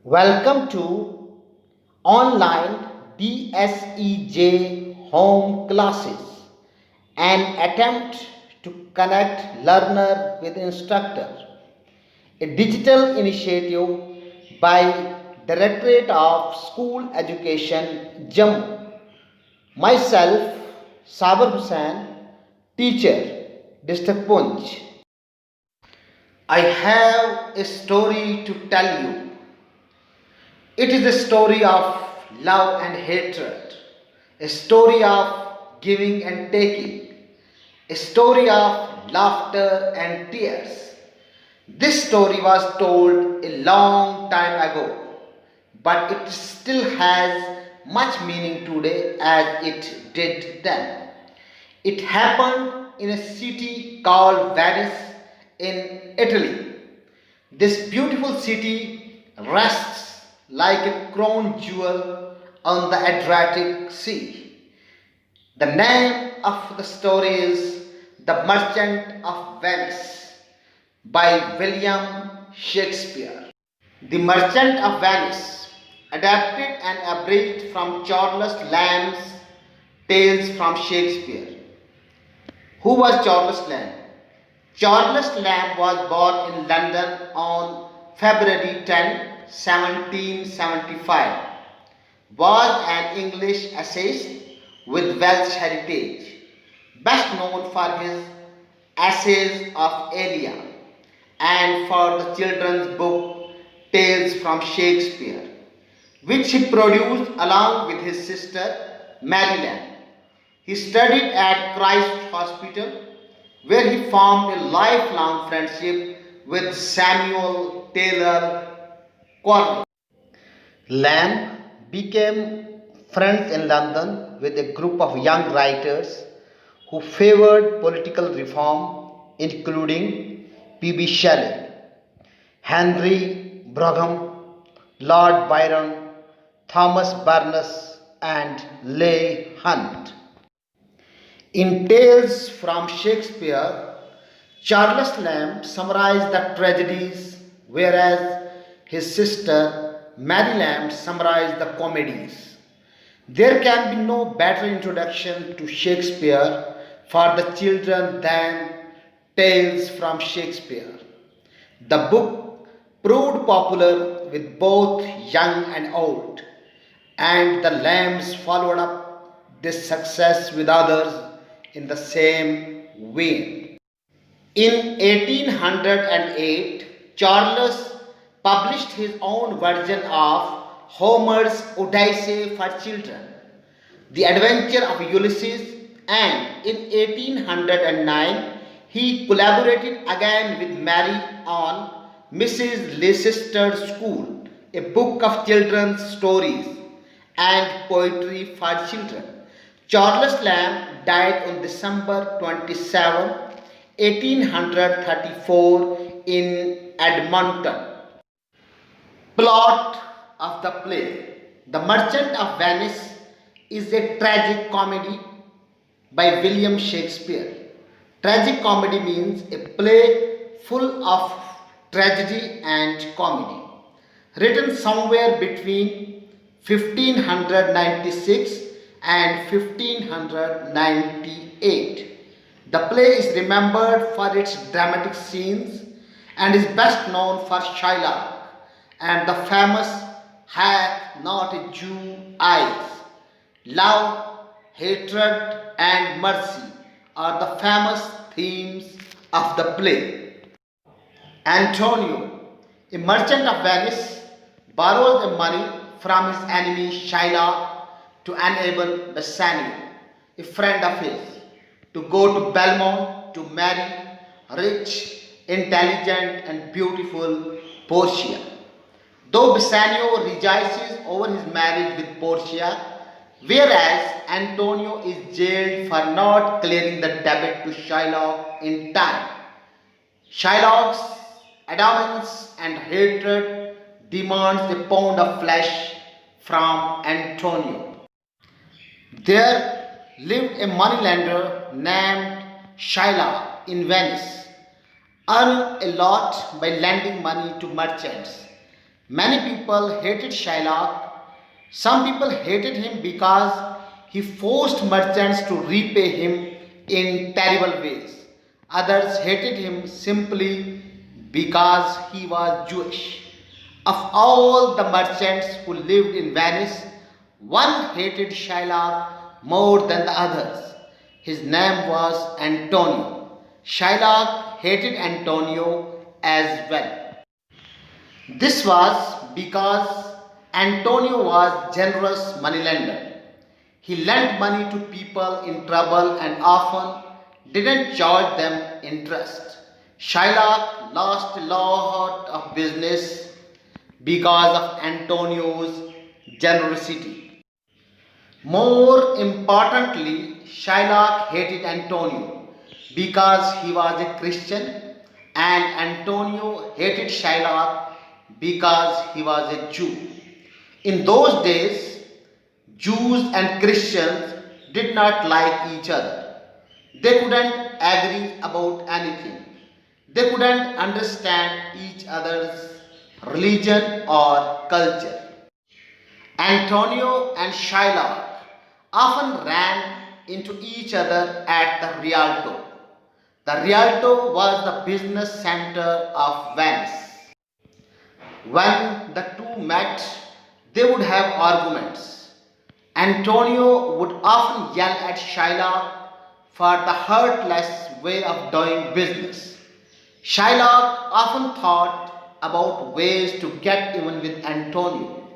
Welcome to online DSEJ home classes, an attempt to connect learner with instructor, a digital initiative by Directorate of School Education, Jammu. Myself, Sabar Hussain, teacher, District Punch. I have a story to tell you. It is a story of love and hatred, a story of giving and taking, a story of laughter and tears. This story was told a long time ago, but it still has much meaning today as it did then. It happened in a city called Venice in Italy. This beautiful city rests like a crown jewel on the Adriatic Sea. The name of the story is The Merchant of Venice by William Shakespeare. The Merchant of Venice, adapted and abridged from Charles Lamb's Tales from Shakespeare. Who was Charles Lamb? Charles Lamb was born in London on February 10, 1775. Was an English essayist with Welsh heritage, best known for his Essays of Elia and for the children's book Tales from Shakespeare, which he produced along with his sister Mary Lamb. He studied at Christ Hospital, where he formed a lifelong friendship with Samuel Taylor Coleridge. Lamb became friends in London with a group of young writers who favored political reform, including P.B. Shelley, Henry Brougham, Lord Byron, Thomas Burness, and Leigh Hunt. In Tales from Shakespeare, Charles Lamb summarized the tragedies, whereas his sister Mary Lamb summarized the comedies. There can be no better introduction to Shakespeare for the children than Tales from Shakespeare. The book proved popular with both young and old, and the Lambs followed up this success with others in the same vein. In 1808, Charles published his own version of Homer's Odyssey for children, The Adventure of Ulysses, and in 1809 he collaborated again with Mary on Mrs. Leicester's School, a book of children's stories and poetry for children. Charles Lamb died on December 27, 1834 in Edmonton. Plot of the play: The Merchant of Venice is a tragic comedy by William Shakespeare. Tragic comedy means a play full of tragedy and comedy, written somewhere between 1596 and 1598. The play is remembered for its dramatic scenes and is best known for Shylock and the famous "Hath not a Jew eyes?" Love, hatred, and mercy are the famous themes of the play. Antonio, a merchant of Venice, borrows the money from his enemy Shylock to enable Bassanio, a friend of his, to go to Belmont to marry rich, intelligent, and beautiful Portia. Though Bassanio rejoices over his marriage with Portia, whereas Antonio is jailed for not clearing the debt to Shylock in time. Shylock's adamance and hatred demands a pound of flesh from Antonio. There lived a moneylender named Shylock in Venice, earned a lot by lending money to merchants. Many people hated Shylock. Some people hated him because he forced merchants to repay him in terrible ways. Others hated him simply because he was Jewish. Of all the merchants who lived in Venice, one hated Shylock more than the others. His name was Antonio. Shylock hated Antonio as well. This was because Antonio was generous moneylender. He lent money to people in trouble and often didn't charge them interest. Shylock lost a lot of business because of Antonio's generosity. More importantly, Shylock hated Antonio because he was a Christian, and Antonio hated Shylock because he was a Jew. In those days, Jews and Christians did not like each other. They couldn't agree about anything. They couldn't understand each other's religion or culture. Antonio and Shylock often ran into each other at the Rialto. The Rialto was the business center of Venice. When the two met, they would have arguments. Antonio would often yell at Shylock for the heartless way of doing business. Shylock often thought about ways to get even with Antonio.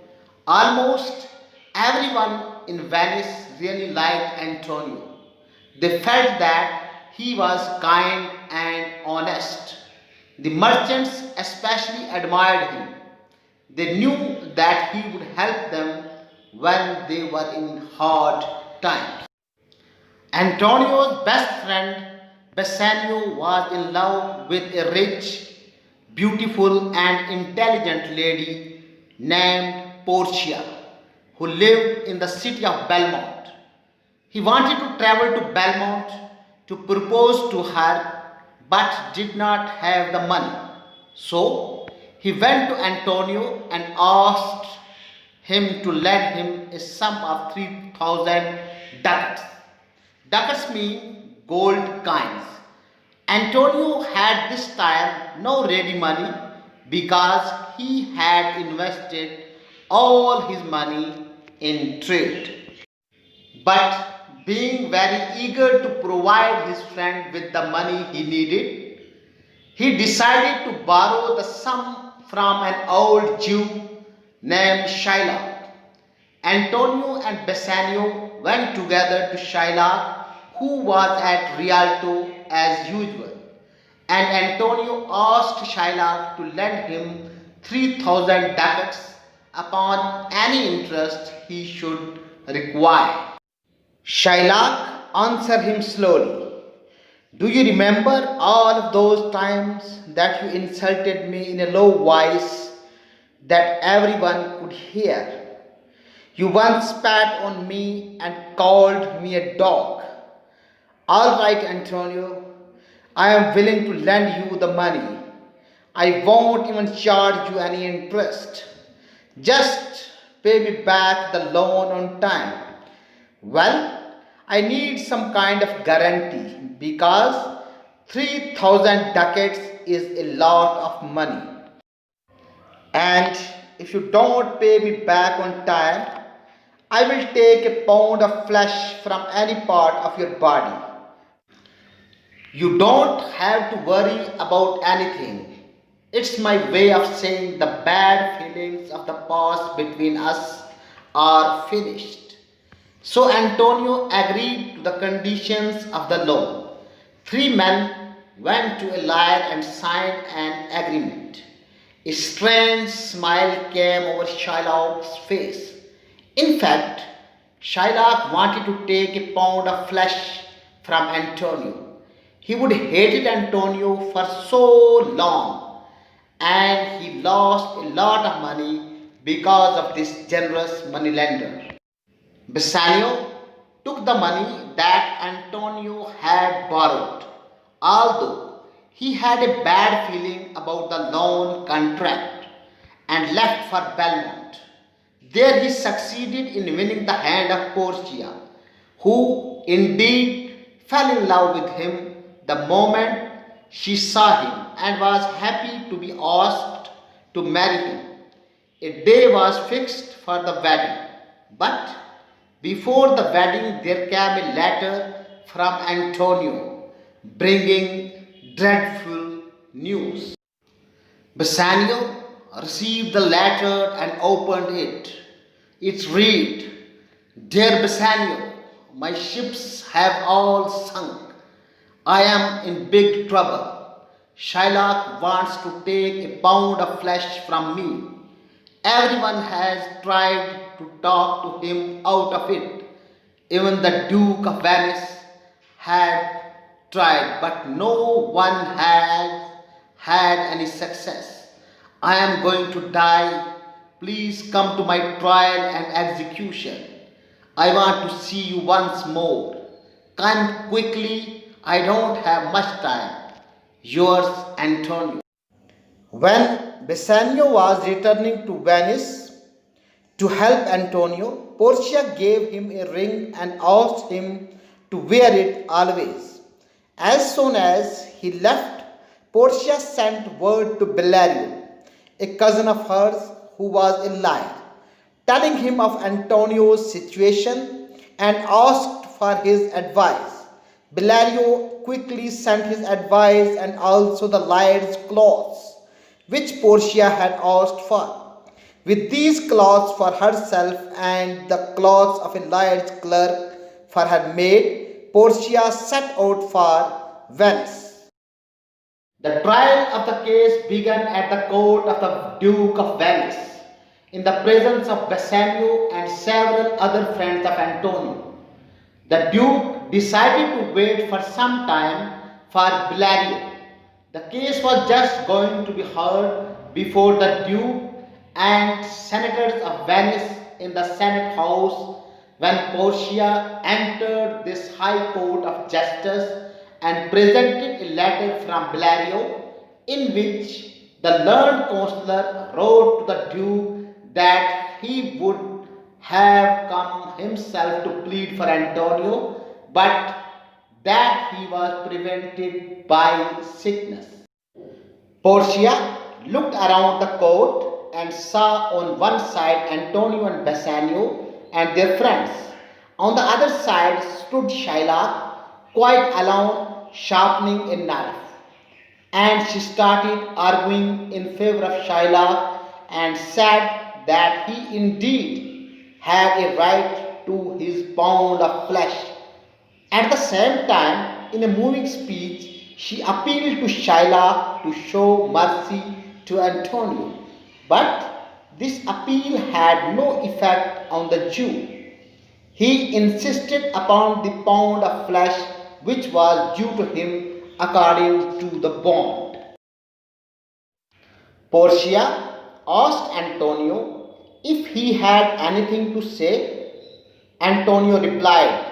Almost everyone in Venice really liked Antonio. They felt that he was kind and honest. The merchants especially admired him. They knew that he would help them when they were in hard times. Antonio's best friend Bassanio was in love with a rich, beautiful, and intelligent lady named Portia, who lived in the city of Belmont. He wanted to travel to Belmont to propose to her but did not have the money. So he went to Antonio and asked him to lend him a sum of 3,000 ducats. Ducats mean gold coins. Antonio had this time no ready money because he had invested all his money in trade. But being very eager to provide his friend with the money he needed, he decided to borrow the sum from an old Jew named Shylock. Antonio and Bassanio went together to Shylock, who was at Rialto as usual, and Antonio asked Shylock to lend him 3,000 ducats upon any interest he should require. Shylock answered him slowly. Do you remember all of those times that you insulted me in a low voice that everyone could hear? You once spat on me and called me a dog. All right, Antonio, I am willing to lend you the money. I won't even charge you any interest. Just pay me back the loan on time. Well, I need some kind of guarantee because 3,000 ducats is a lot of money. And if you don't pay me back on time, I will take a pound of flesh from any part of your body. You don't have to worry about anything. It's my way of saying the bad feelings of the past between us are finished. So Antonio agreed to the conditions of the loan. Three men went to a lawyer and signed an agreement. A strange smile came over Shylock's face. In fact, Shylock wanted to take a pound of flesh from Antonio. He would hated Antonio for so long, and he lost a lot of money because of this generous moneylender. Bassanio took the money that Antonio had borrowed, although he had a bad feeling about the loan contract. and left for Belmont. There he succeeded in winning the hand of Portia, who indeed fell in love with him the moment she saw him and was happy to be asked to marry him. A day was fixed for the wedding, but before the wedding there came a letter from Antonio bringing dreadful news. Bassanio received the letter and opened it. It read, "Dear Bassanio, my ships have all sunk. I am in big trouble. Shylock wants to take a pound of flesh from me. Everyone has tried to talk to him out of it. Even the Duke of Venice had tried, but no one has had any success. I am going to die. Please come to my trial and execution. I want to see you once more. Come quickly, I don't have much time. Yours, Antonio." When Bassanio was returning to Venice to help Antonio, Portia gave him a ring and asked him to wear it always. As soon as he left, Portia sent word to Bellario, a cousin of hers who was a liar, telling him of Antonio's situation and asked for his advice. Bellario quickly sent his advice and also the liar's clothes, which Portia had asked for. With these clothes for herself and the clothes of a liar's clerk for her maid, Portia set out for Venice. The trial of the case began at the court of the Duke of Venice, in the presence of Bassanio and several other friends of Antonio. The Duke decided to wait for some time for Bellario. The case was just going to be heard before the Duke and senators of Venice in the Senate House when Portia entered this high court of justice and presented a letter from Bellario in which the learned counselor wrote to the Duke that he would have come himself to plead for Antonio, but that he was prevented by sickness. Portia looked around the court and saw on one side Antonio and Bassanio and their friends. On the other side stood Shylock, quite alone, sharpening a knife. And she started arguing in favor of Shylock and said that he indeed had a right to his pound of flesh. At the same time, in a moving speech, she appealed to Shylock to show mercy to Antonio. But this appeal had no effect on the Jew. He insisted upon the pound of flesh which was due to him according to the bond. Portia asked Antonio if he had anything to say. Antonio replied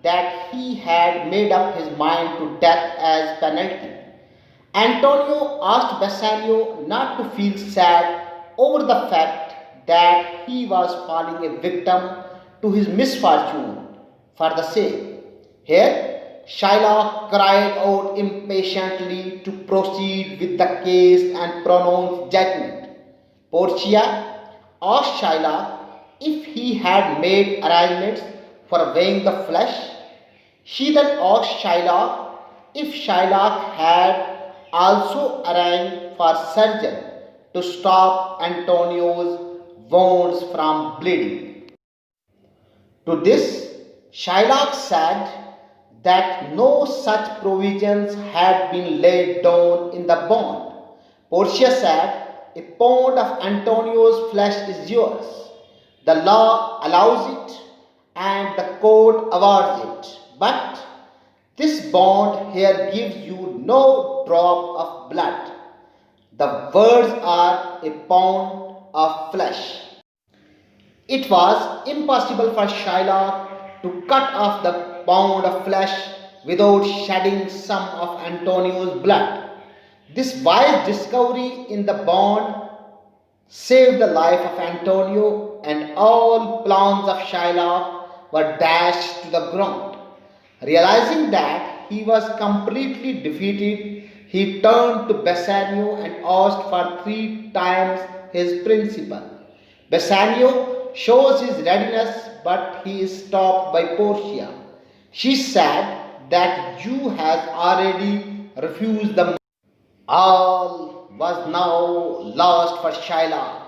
that he had made up his mind to death as penalty. Antonio asked Bassanio not to feel sad over the fact that he was falling a victim to his misfortune for the sake. Here, Shylock cried out impatiently to proceed with the case and pronounce judgment. Portia asked Shylock if he had made arrangements for weighing the flesh. She then asked Shylock if Shylock had also arranged for surgeon to stop Antonio's wounds from bleeding. To this, Shylock said that no such provisions had been laid down in the bond. Portia said, "A pound of Antonio's flesh is yours. The law allows it and the court awards it. But this bond here gives you no drop of blood. The words are a pound of flesh." It was impossible for Shylock to cut off the pound of flesh without shedding some of Antonio's blood. This wise discovery in the bond saved the life of Antonio, and all plans of Shylock were dashed to the ground. Realizing that he was completely defeated, he turned to Bassanio and asked for 3 times his principal. Bassanio shows his readiness, but he is stopped by Portia. She said that Jew has already refused the. All was now lost for Shylock.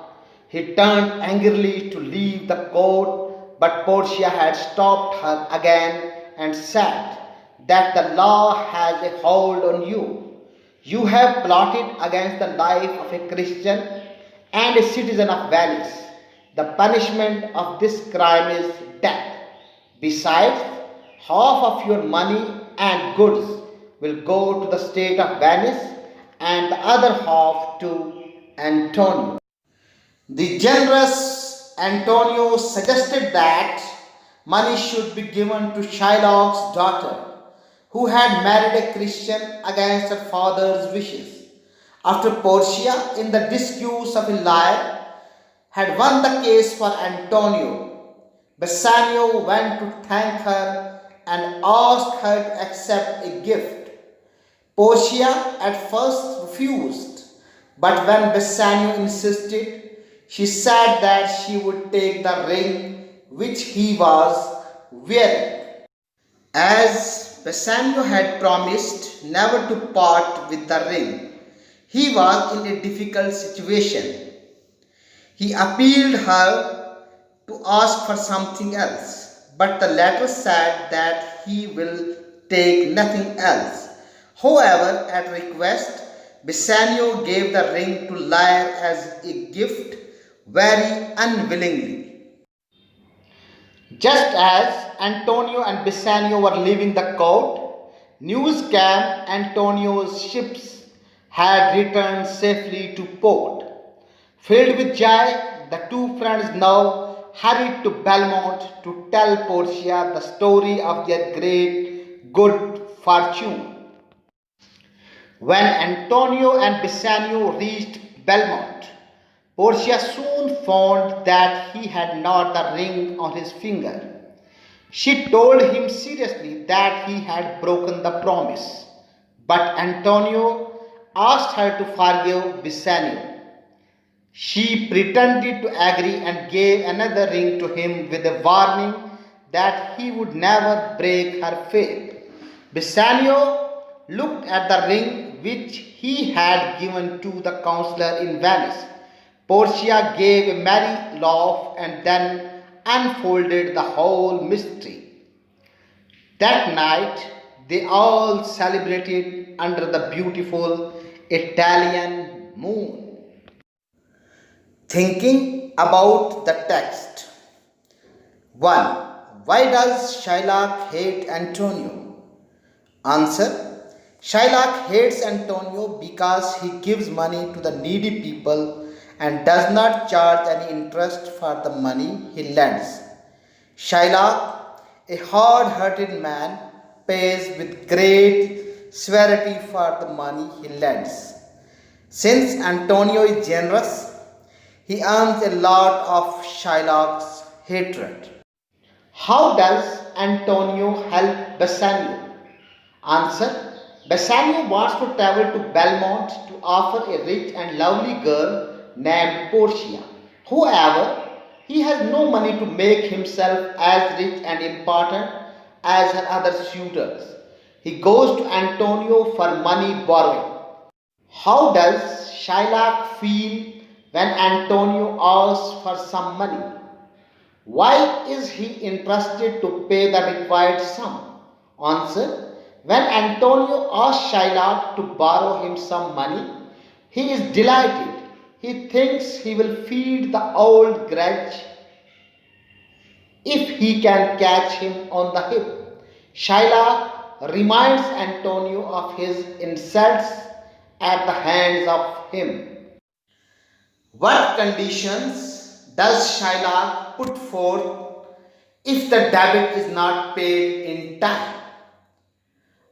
He turned angrily to leave the court, but Portia had stopped her again and said that the law has a hold on you. You have plotted against the life of a Christian and a citizen of Venice. The punishment of this crime is death. Besides, half of your money and goods will go to the state of Venice and the other half to Antonio. The generous Antonio suggested that money should be given to Shylock's daughter, who had married a Christian against her father's wishes. After Portia, in the disguise of a liar, had won the case for Antonio, Bassanio went to thank her and asked her to accept a gift. Portia at first refused, but when Bassanio insisted, she said that she would take the ring which he was wearing. As Bassanio had promised never to part with the ring, he was in a difficult situation. He appealed her to ask for something else, but the latter said that he will take nothing else. However, at request, Bassanio gave the ring to Lyre as a gift very unwillingly. Just as Antonio and Bassanio were leaving the court, news came Antonio's ships had returned safely to port. Filled with joy, the two friends now hurried to Belmont to tell Portia the story of their great good fortune. When Antonio and Bassanio reached Belmont, Portia soon found that he had not the ring on his finger. She told him seriously that he had broken the promise, but Antonio asked her to forgive Bassanio. She pretended to agree and gave another ring to him with a warning that he would never break her faith. Bassanio looked at the ring which he had given to the counselor in Venice. Portia gave a merry laugh and then unfolded the whole mystery. That night, they all celebrated under the beautiful Italian moon. Thinking about the text. 1. Why does Shylock hate Antonio? Answer. Shylock hates Antonio because he gives money to the needy people and does not charge any interest for the money he lends. Shylock, a hard-hearted man, pays with great severity for the money he lends. Since Antonio is generous, he earns a lot of Shylock's hatred. How does Antonio help Bassanio? Answer. Bassanio wants to travel to Belmont to offer a rich and lovely girl named Portia. However, he has no money to make himself as rich and important as her other suitors. He goes to Antonio for money borrowing. How does Shylock feel when Antonio asks for some money? Why is he interested to pay the required sum? Answer. When Antonio asks Shylock to borrow him some money, he is delighted. He thinks he will feed the old grudge if he can catch him on the hip. Shylock reminds Antonio of his insults at the hands of him. What conditions does Shylock put forth if the debit is not paid in time?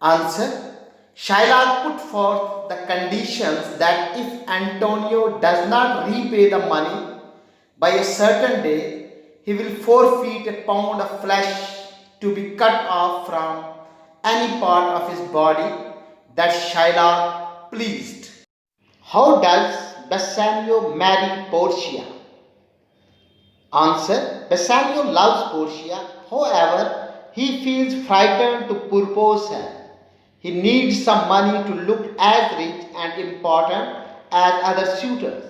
Answer. Shylock put forth the conditions that if Antonio does not repay the money by a certain day, he will forfeit a pound of flesh to be cut off from any part of his body that Shylock pleased. How does Bassanio marry Portia? Answer: Bassanio loves Portia, however, he feels frightened to propose her. He needs some money to look as rich and important as other suitors.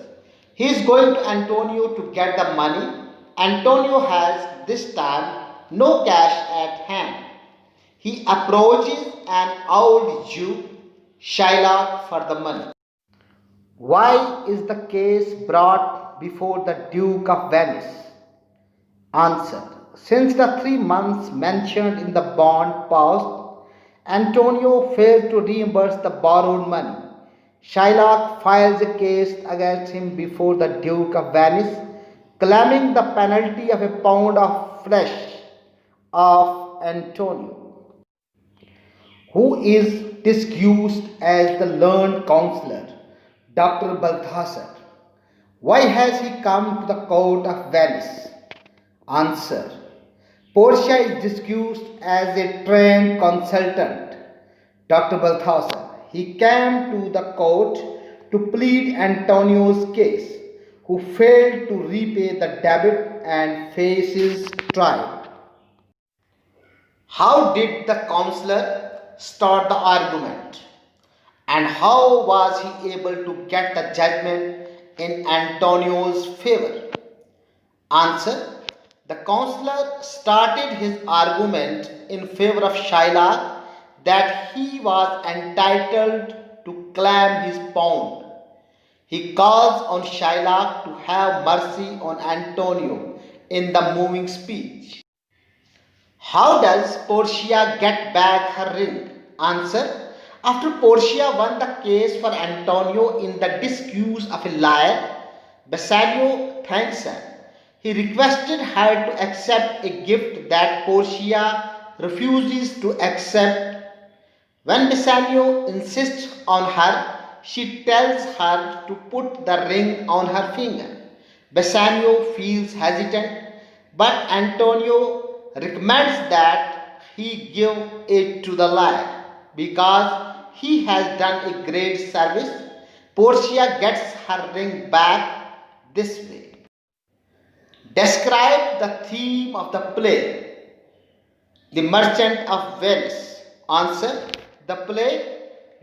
He is going to Antonio to get the money. Antonio has this time no cash at hand. He approaches an old Jew, Shylock, for the money. Why is the case brought before the Duke of Venice? Answer: since the 3 months mentioned in the bond passed, Antonio failed to reimburse the borrowed money. Shylock files a case against him before the Duke of Venice, claiming the penalty of a pound of flesh of Antonio, who is disguised as the learned counselor, Dr. Balthasar. Why has he come to the court of Venice? Answer: Portia is disguised as a trained consultant, Dr. Balthasar. He came to the court to plead Antonio's case, who failed to repay the debt and faces trial. How did the counselor start the argument? And how was he able to get the judgment in Antonio's favor? Answer: the counselor started his argument in favor of Shylock that he was entitled to claim his pound. He calls on Shylock to have mercy on Antonio in the moving speech. How does Portia get back her ring? Answer: after Portia won the case for Antonio in the disguise of a liar, Bassanio thanks her. He requested her to accept a gift that Portia refuses to accept. When Bassanio insists on her, she tells her to put the ring on her finger. Bassanio feels hesitant, but Antonio recommends that he give it to the liar because he has done a great service. Portia gets her ring back this way. Describe the theme of the play, The Merchant of Venice. Answer: the play,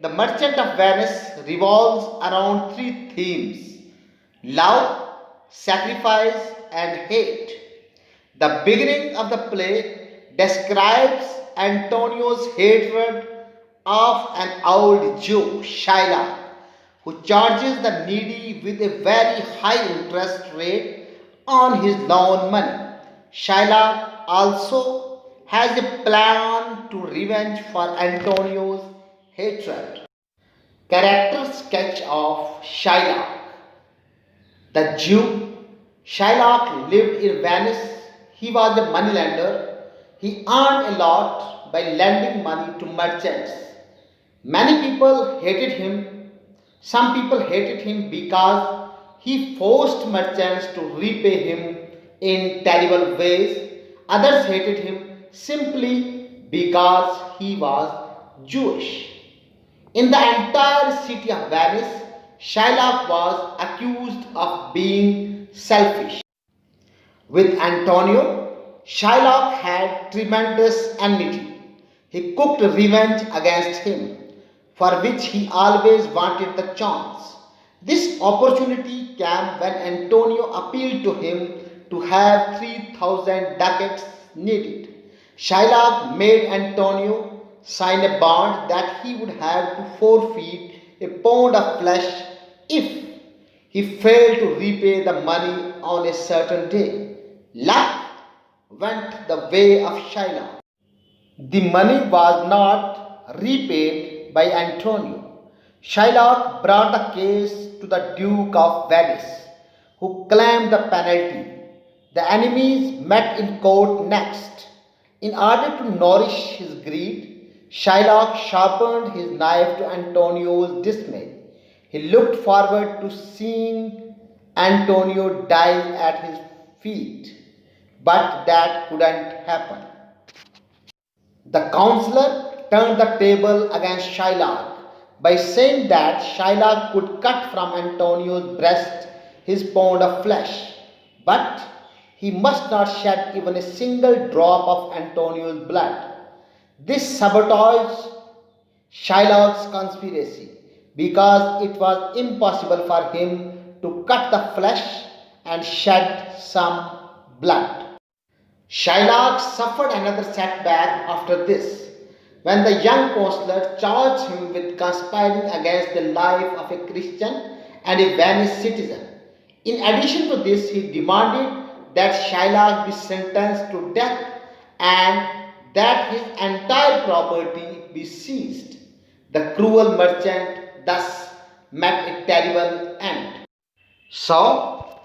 The Merchant of Venice, revolves around three themes: love, sacrifice, and hate. The beginning of the play describes Antonio's hatred of an old Jew, Shylock, who charges the needy with a very high interest rate on his loan money. Shylock also has a plan to revenge for Antonio's hatred. Character sketch of Shylock. The Jew. Shylock lived in Venice. He was a moneylender. He earned a lot by lending money to merchants. Many people hated him. Some people hated him because he forced merchants to repay him in terrible ways. Others hated him simply because he was Jewish. In the entire city of Venice, Shylock was accused of being selfish. With Antonio, Shylock had tremendous enmity. He cooked revenge against him, for which he always wanted the chance. This opportunity came when Antonio appealed to him to have 3,000 ducats needed. Shylock made Antonio sign a bond that he would have to forfeit a pound of flesh if he failed to repay the money on a certain day. Luck went the way of Shylock. The money was not repaid by Antonio. Shylock brought the case to the Duke of Venice, who claimed the penalty. The enemies met in court next. In order to nourish his greed, Shylock sharpened his knife to Antonio's dismay. He looked forward to seeing Antonio die at his feet, but that couldn't happen. The counselor turned the table against Shylock by saying that Shylock could cut from Antonio's breast his pound of flesh, but he must not shed even a single drop of Antonio's blood. This sabotaged Shylock's conspiracy because it was impossible for him to cut the flesh and shed some blood. Shylock suffered another setback after this, when the young counselor charged him with conspiring against the life of a Christian and a Venice citizen. In addition to this, he demanded that Shylock be sentenced to death and that his entire property be seized. The cruel merchant thus met a terrible end. So,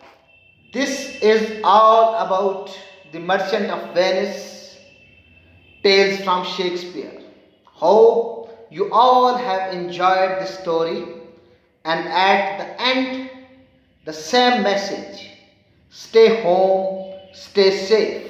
this is all about the Merchant of Venice, tales from Shakespeare. Hope you all have enjoyed this story, and at the end, the same message: stay home, stay safe.